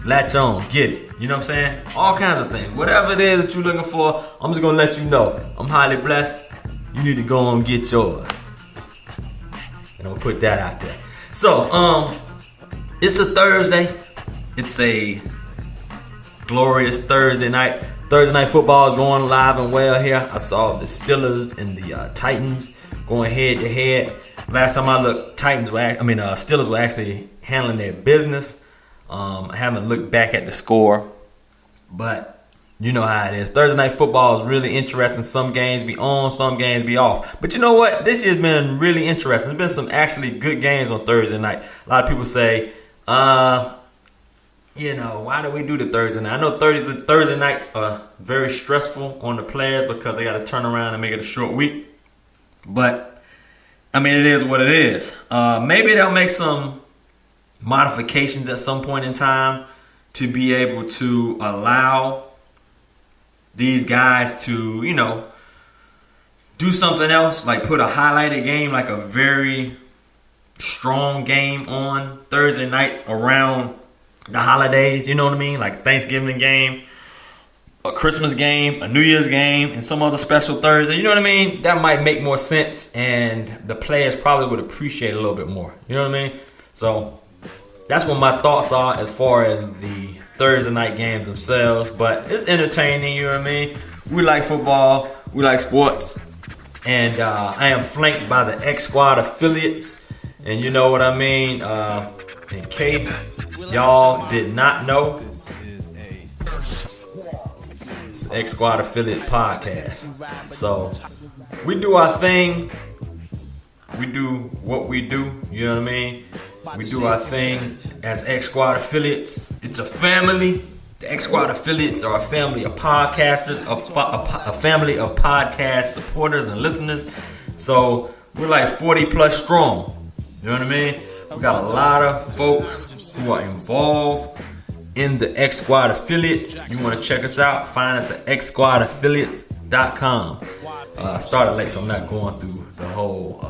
latch on, get it. You know what I'm saying? All kinds of things. Whatever it is that you're looking for, I'm just gonna let you know. I'm highly blessed. You need to go and get yours. And I'm gonna put that out there. So, it's a Thursday. It's a glorious Thursday night. Thursday night football is going live and well here. I saw the Steelers and the Titans going head to head. Last time I looked, Steelers were actually handling their business. I haven't looked back at the score, but you know how it is. Thursday night football is really interesting. Some games be on, some games be off. But you know what? This year's been really interesting. There's been some actually good games on Thursday night. A lot of people say, why do we do the Thursday night? I know Thursday nights are very stressful on the players because they got to turn around and make it a short week. But, it is what it is. Maybe they'll make some modifications at some point in time to be able to allow these guys to, do something else, like put a highlighted game, like a very strong game on Thursday nights around the holidays, you know what I mean? Like Thanksgiving game, a Christmas game, a New Year's game, and some other special Thursday, you know what I mean? That might make more sense, and the players probably would appreciate it a little bit more, you know what I mean? So that's what my thoughts are as far as the Thursday night games themselves. But it's entertaining, you know what I mean? We like football, we like sports, and I am flanked by the X Squad affiliates, and you know what I mean? In case y'all did not know, it's X Squad affiliate podcast. So we do our thing. We do what we do, you know what I mean? We do our thing as X Squad affiliates. It's a family. The X Squad affiliates are a family of podcasters, a family of podcast supporters and listeners. So we're like 40 plus strong. You know what I mean? We got a lot of folks who are involved in the X Squad affiliates. You want to check us out? Find us at xsquadaffiliates.com. Started late, so I'm not going through the whole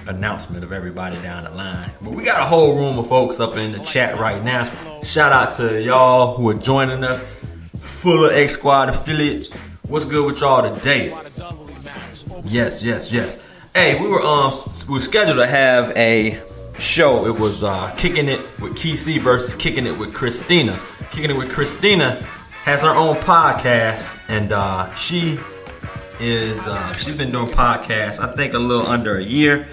announcement of everybody down the line. But we got a whole room of folks up in the chat right now. Shout out to y'all who are joining us. Full of X Squad affiliates. What's good with y'all today? Yes. Hey, we were scheduled to have a show. It was Kicking It with Kysii versus Kicking It with Christina. Kicking It with Christina has her own podcast, and she's been doing podcasts, I think, a little under a year,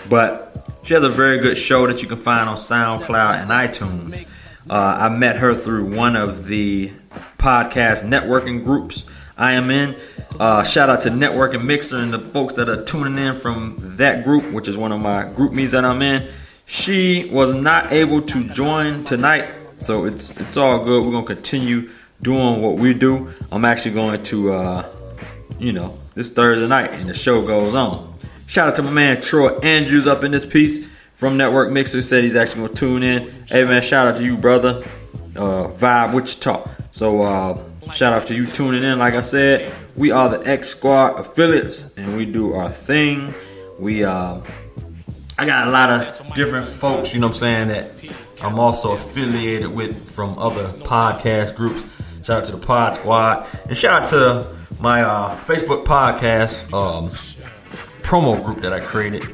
but she has a very good show that you can find on SoundCloud and iTunes. I met her through one of the podcast networking groups I am in. Shout out to Networking Mixer and the folks that are tuning in from that group, which is one of my group meets that I'm in. She was not able to join tonight, so it's all good. We're going to continue doing what we do. I'm actually going to, this Thursday night, and the show goes on. Shout out to my man Troy Andrews up in this piece from Network Mixer. Said he's actually going to tune in. Hey, man, shout out to you, brother. Vibe Wichita. So, shout out to you tuning in. Like I said, we are the X Squad affiliates, and we do our thing. I got a lot of different folks, you know what I'm saying, that I'm also affiliated with from other podcast groups. Shout out to the Pod Squad. And shout out to my Facebook podcast promo group that I created.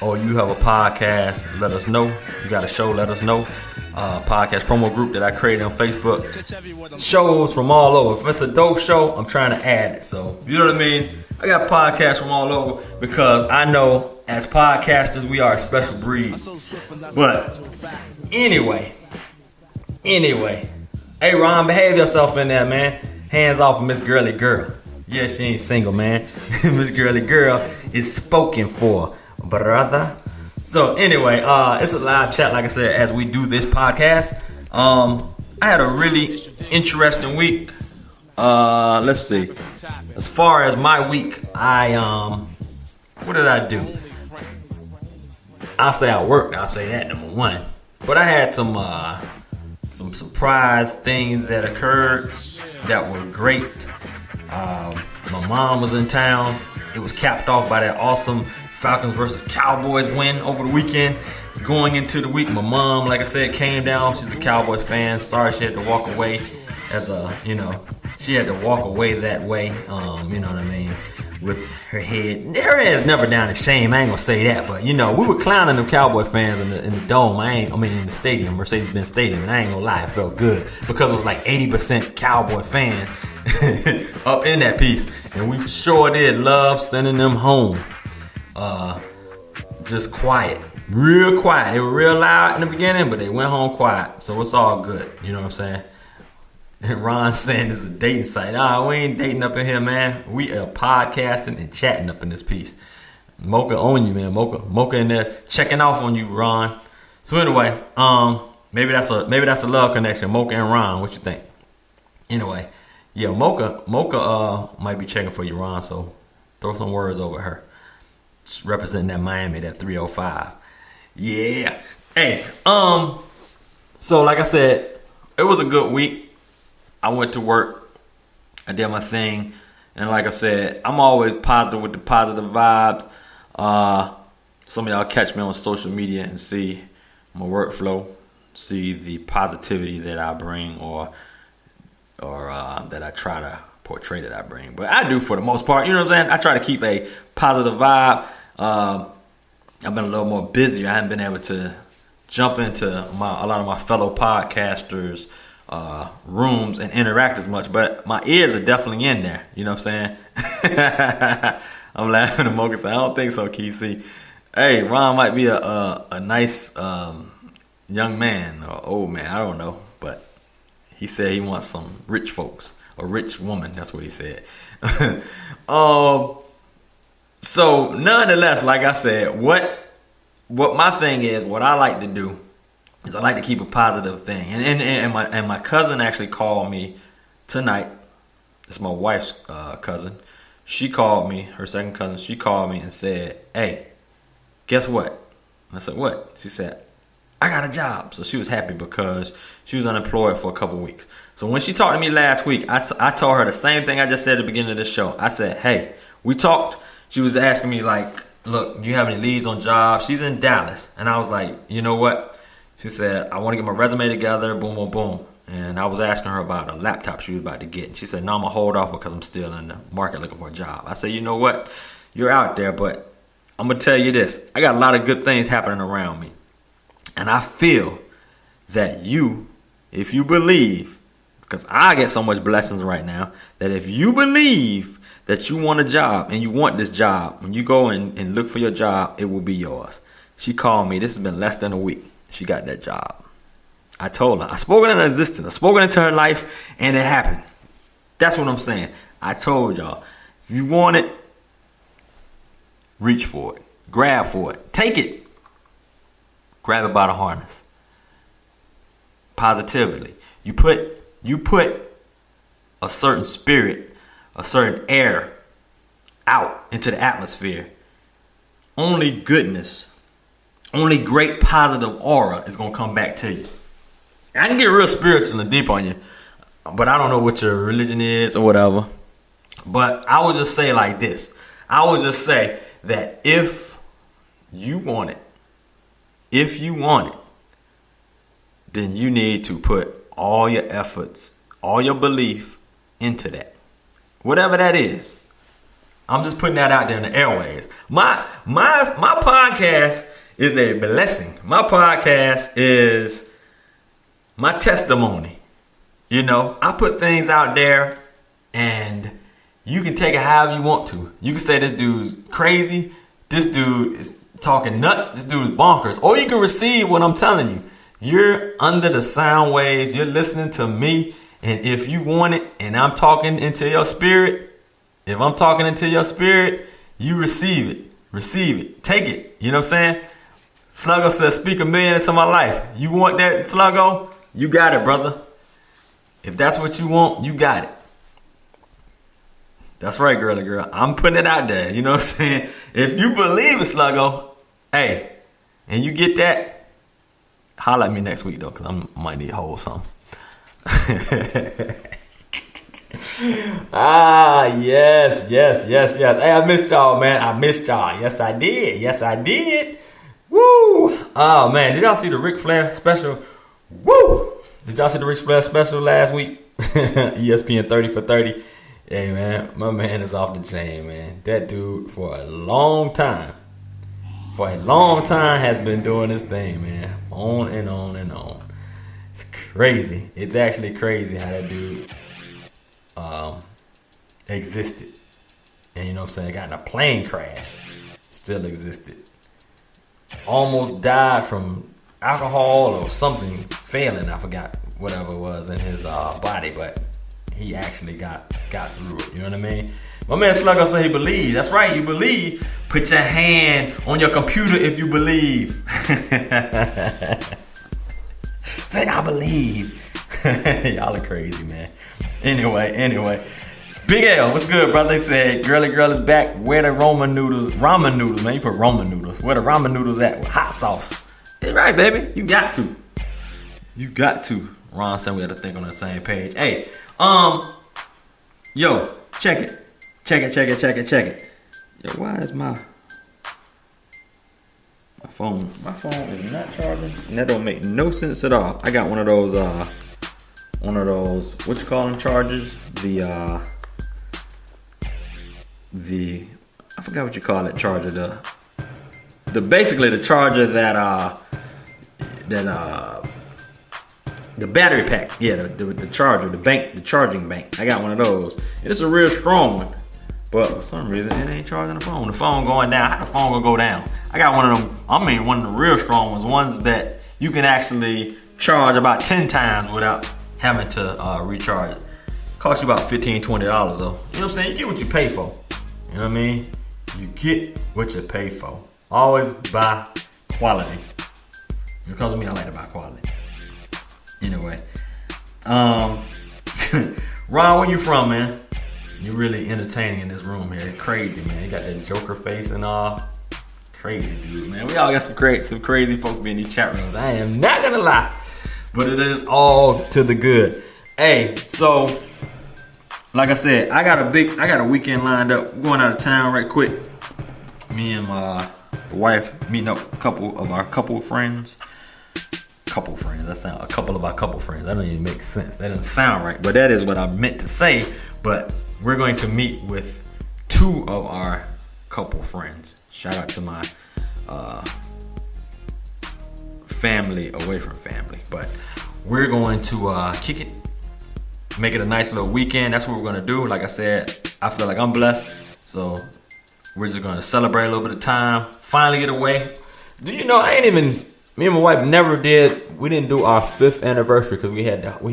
Oh, you have a podcast, let us know. You got a show, let us know. Podcast promo group that I created on Facebook. Shows from all over. If it's a dope show, I'm trying to add it. So, you know what I mean? I got podcasts from all over because I know as podcasters, we are a special breed. But anyway. Hey, Ron, behave yourself in there, man. Hands off of Miss Girly Girl. Yeah, she ain't single, man. Miss Girly Girl is spoken for, brother. So anyway, it's a live chat, like I said, as we do this podcast. I had a really interesting week. Let's see. As far as my week, what did I do? I'll say I worked. I'll say that, number one. But I had some surprise things that occurred that were great. My mom was in town. It was capped off by that awesome Falcons versus Cowboys win over the weekend. going into the week. My mom, like I said, came down. She's a Cowboys fan. Sorry she had to walk away she had to walk away that way. You know what I mean? With her head. Her head's never down in shame. I ain't gonna say that, but we were clowning the Cowboy fans in the dome. In the stadium, Mercedes-Benz Stadium, and I ain't gonna lie, it felt good because it was like 80% Cowboy fans up in that piece, and we sure did love sending them home. Just quiet, real quiet. They were real loud in the beginning, but they went home quiet, so it's all good. You know what I'm saying? And Ron saying this is a dating site. We ain't dating up in here, man. We are podcasting and chatting up in this piece. Mocha on you, man. Mocha in there checking off on you, Ron. So anyway, maybe that's a love connection, Mocha and Ron. What you think? Anyway, yeah, Mocha might be checking for you, Ron. So throw some words over her. Just representing that Miami, that 305. Yeah. Hey, so like I said, it was a good week. I went to work, I did my thing, and like I said, I'm always positive with the positive vibes. Some of y'all catch me on social media and see my workflow, see the positivity that I bring or that I try to portray that I bring. But I do for the most part, you know what I'm saying? I try to keep a positive vibe. I've been a little more busy. I haven't been able to jump into a lot of my fellow podcasters' rooms and interact as much, but my ears are definitely in there. You know what I'm saying? I'm laughing at Mocha saying, I don't think so, Kysii. Hey, Ron might be a nice young man or old man. I don't know, but he said he wants some rich folks, a rich woman. That's what he said. So nonetheless, like I said, what my thing is, what I like to do is I like to keep a positive thing. And my cousin actually called me tonight. It's my wife's cousin. She called me, her second cousin. She called me and said, "Hey, guess what?" And I said, "What?" She said, "I got a job." So she was happy because she was unemployed for a couple of weeks. So when she talked to me last week, I told her the same thing I just said at the beginning of the show. I said, "Hey, we talked." She was asking me like, "Look, do you have any leads on jobs?" She's in Dallas. And I was like, "You know what?" She said, "I want to get my resume together, boom, boom, boom." And I was asking her about a laptop she was about to get. And she said, "No, I'm going to hold off because I'm still in the market looking for a job." I said, "You know what? You're out there, but I'm going to tell you this. I got a lot of good things happening around me. And I feel that if you believe, because I get so much blessings right now, that if you believe that you want a job and you want this job, when you go and look for your job, it will be yours." She called me. This has been less than a week. She got that job. I told her. I spoke it into existence. I spoke it into her life, and it happened. That's what I'm saying. I told y'all, if you want it, reach for it. Grab for it. Take it. Grab it by the harness. Positively. You put a certain spirit, a certain air out into the atmosphere. Only goodness, only great positive aura is going to come back to you. I can get real spiritual and deep on you, but I don't know what your religion is or whatever. But I would just say like this. I would just say that if you want it, then you need to put all your efforts, all your belief into that. Whatever that is. I'm just putting that out there in the airways. My podcast is a blessing. My podcast is my testimony. I put things out there and you can take it however you want to. You can say this dude's crazy. This dude is talking nuts. This dude is bonkers. Or you can receive what I'm telling you. You're under the sound waves. You're listening to me. And if you want it and I'm talking into your spirit, you receive it. Receive it. Take it. You know what I'm saying? Sluggo says, "Speak a million into my life." You want that, Sluggo? You got it, brother. If that's what you want, you got it. That's right, girly girl. I'm putting it out there. You know what I'm saying? If you believe it, Sluggo, hey, and you get that, holla at me next week, though, because I might need to hold something. Yes. Hey, I missed y'all, man. I missed y'all. Yes, I did. Woo! Oh man, did y'all see the Ric Flair special? Woo! Did y'all see the Ric Flair special last week? ESPN 30 for 30. Hey man, my man is off the chain, man. That dude for a long time has been doing this thing, man. On and on and on. It's crazy. It's actually crazy how that dude existed. And you know what I'm saying? Got in a plane crash. Still existed. Almost died from alcohol or something failing. I forgot whatever it was in his body, but he actually got through it. You know what I mean? My man Slugger said he believes. That's right, you believe. Put your hand on your computer if you believe. Say, I believe. Y'all are crazy, man. Anyway. Big L, what's good, brother? He said, girly girl is back. Where the ramen noodles, man. You put ramen noodles. Where the ramen noodles at with hot sauce? That's right, baby. You got to. Ron said we had to think on the same page. Hey, yo, check it. Yo, why is my phone is not charging? And that don't make no sense at all. I got one of those, what you call them chargers? I forgot what you call that charger. Basically the charger that the battery pack. Yeah, the charger, the charging bank. I got one of those. It's a real strong one, but for some reason it ain't charging the phone. The phone going down. How the phone gonna go down? I got one of them. I mean, one of the real strong ones that you can actually charge about 10 times without having to recharge it. Cost you about $15-20 though. You know what I'm saying? You get what you pay for. You know what I mean? You get what you pay for. Always buy quality. Because of me, I like to buy quality. Anyway, Ron, where you from, man? You're really entertaining in this room here. Crazy, man. You got that Joker face and all. Crazy dude, man. We all got some crazy folks be in these chat rooms. I am not gonna lie, but it is all to the good. Hey, so like I said, I got a weekend lined up. I'm going out of town right quick. Me and my wife meeting up a couple of our couple friends. A couple of our couple friends. That don't even make sense. That doesn't sound right, but that is what I meant to say. But we're going to meet with 2 of our couple friends. Shout out to my family away from family. But we're going to kick it, make it a nice little weekend. That's what we're going to do. Like I said, I feel like I'm blessed. So we're just going to celebrate a little bit of time. Finally get away. Do you know, me and my wife we didn't do our 5th anniversary because we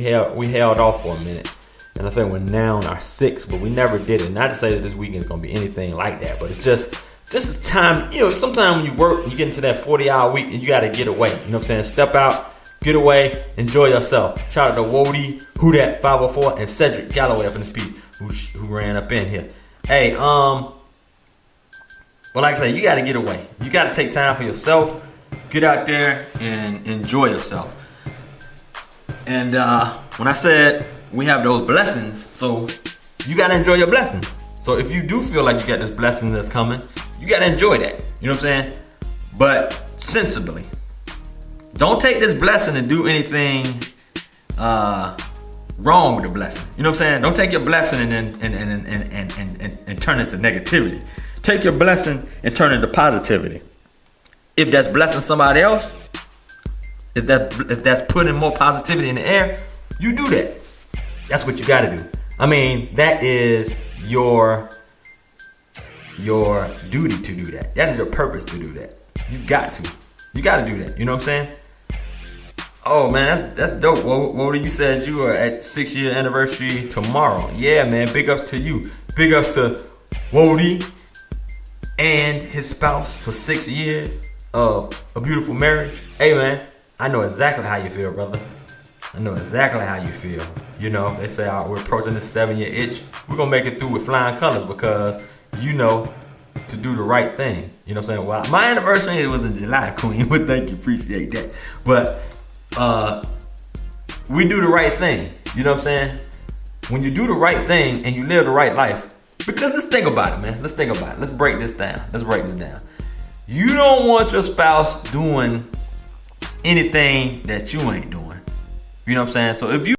held off for a minute. And I think we're now on our 6th, but we never did it. Not to say that this weekend is going to be anything like that, but it's just a time, you know, sometimes when you work, you get into that 40-hour week and you got to get away. You know what I'm saying? Step out, get away, enjoy yourself. Shout out to Wody, Who Dat 504, and Cedric Galloway up in this piece who ran up in here. Hey, but like I said, you got to get away. You got to take time for yourself. Get out there and enjoy yourself. And when I said we have those blessings, so you got to enjoy your blessings. So if you do feel like you got this blessing that's coming, you got to enjoy that. You know what I'm saying? But sensibly. Don't take this blessing and do anything wrong with the blessing. You know what I'm saying? Don't take your blessing and turn it to negativity. Take your blessing and turn it to positivity. If that's blessing somebody else, if that's putting more positivity in the air, you do that. That's what you got to do. I mean, that is your duty to do that. That is your purpose to do that. You've got to. You got to do that. You know what I'm saying? Oh man, that's dope. What you said you are at 6-year anniversary tomorrow. Yeah, man. Big ups to you. Big ups to Wody and his spouse for 6 years of a beautiful marriage. Hey man, I know exactly how you feel, brother. I know exactly how you feel. You know, they say we're approaching this 7-year itch. We're gonna make it through with flying colors because you know to do the right thing. You know what I'm saying? Well, my anniversary was in July, Queen. But thank you, appreciate that. But we do the right thing. You know what I'm saying? When you do the right thing and you live the right life, because let's think about it, man. Let's think about it. Let's break this down. You don't want your spouse doing anything that you ain't doing. You know what I'm saying? So if you